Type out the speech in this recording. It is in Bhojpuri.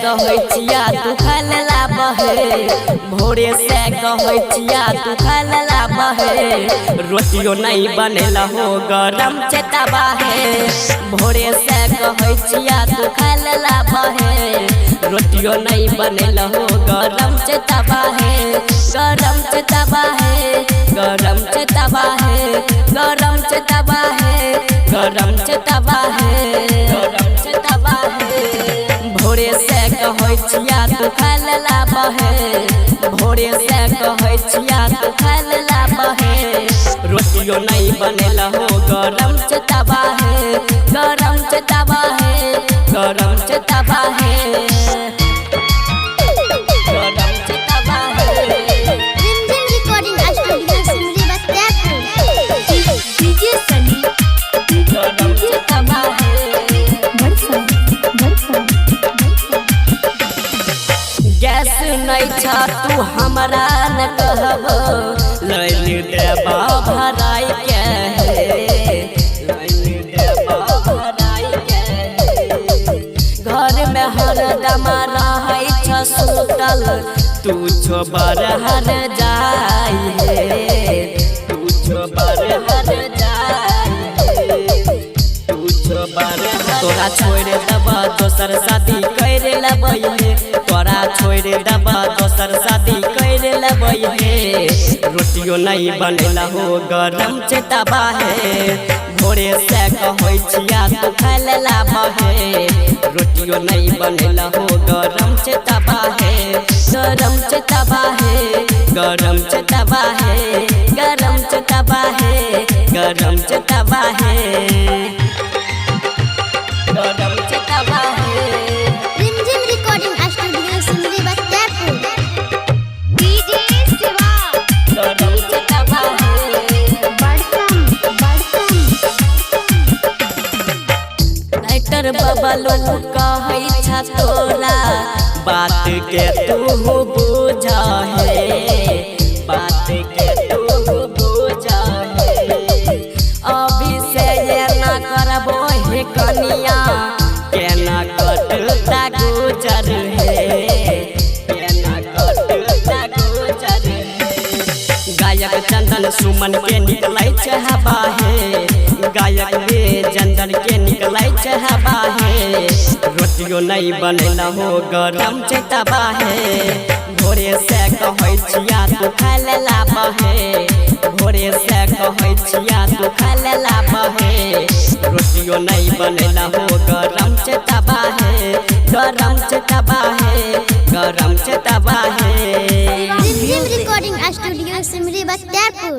कहै छिया तू खाला बहे, भोरे से कहै छिया तू खाला बहे, रोटियो नहीं बनेला हो गरम चेताबा है। भोरे से कहै छिया तू खाला बहे, रोटियो नहीं बनेला हो गरम चेताबा है। गरम चेताबा है, गरम चेताबा है, गरम चेताबा है, गरम चेताबा है, गरम चेताबा है। भोरे से कहै छिया तू खाला बहे, भोरे से कहै छिया तू खाला बहे, रोटियो नहीं बनेला हो गरम चेताबा है। गरम चेताबा है, गरम चेताबा है, गरम चेताबा है। Rimjhim recording studio Simri Bakhtiyarpur. DJ Sunny गरम चेताबा है। गैस नहीं छा तू हमरा न कहब, लैल देबा भराई के लैल देबा भराई के। घर में हरदम रहै छ सुतल, तू छोबर हर जाई है, तू छोबर हर जाई है, तू छोबर। तोरा छोड़ दबा दोसर शादी कर लेबै, तोरा छोड़ दबा दोसर शादी कर लेबै, रोटियो नहीं बनेला हो गरम चेताबा है। भोरे से कहै छिया तू खाला बहे, रोटियो नहीं बनेला हो गरम चेताबा है। गरम चेताबा है, गरम चेताबा है, गरम चेताबा है, गरम चेताबा है, गरम चेताबा है। Rimjhim recording studio Simri Bakhtiyarpur. DJ Shiva गरम चेताबा है। बड़सम राइटर बबलू कहै छ तोरा बात के तू बुझ है, बात के तू बुझ है। अभी से ये ना करबो हे कनिया, केना कटता गुजर है, केना कटता गुजर है। गायक चंदन सुमन के निकलै छै हवा है, गायक रे चंदन के निकलै छै हवा है, रोटियो नहीं बनेला हो गरम चेताबा है। भोरे से कहै छिया तू खाला बहे, भोरे से कहै छिया तू खाला बहे, रोटियो नहीं बनेला हो गरम चेताबा है। गरम चेताबा है, गरम चेताबा है। Rimjhim recording studio Simri Bakhtiyarpur.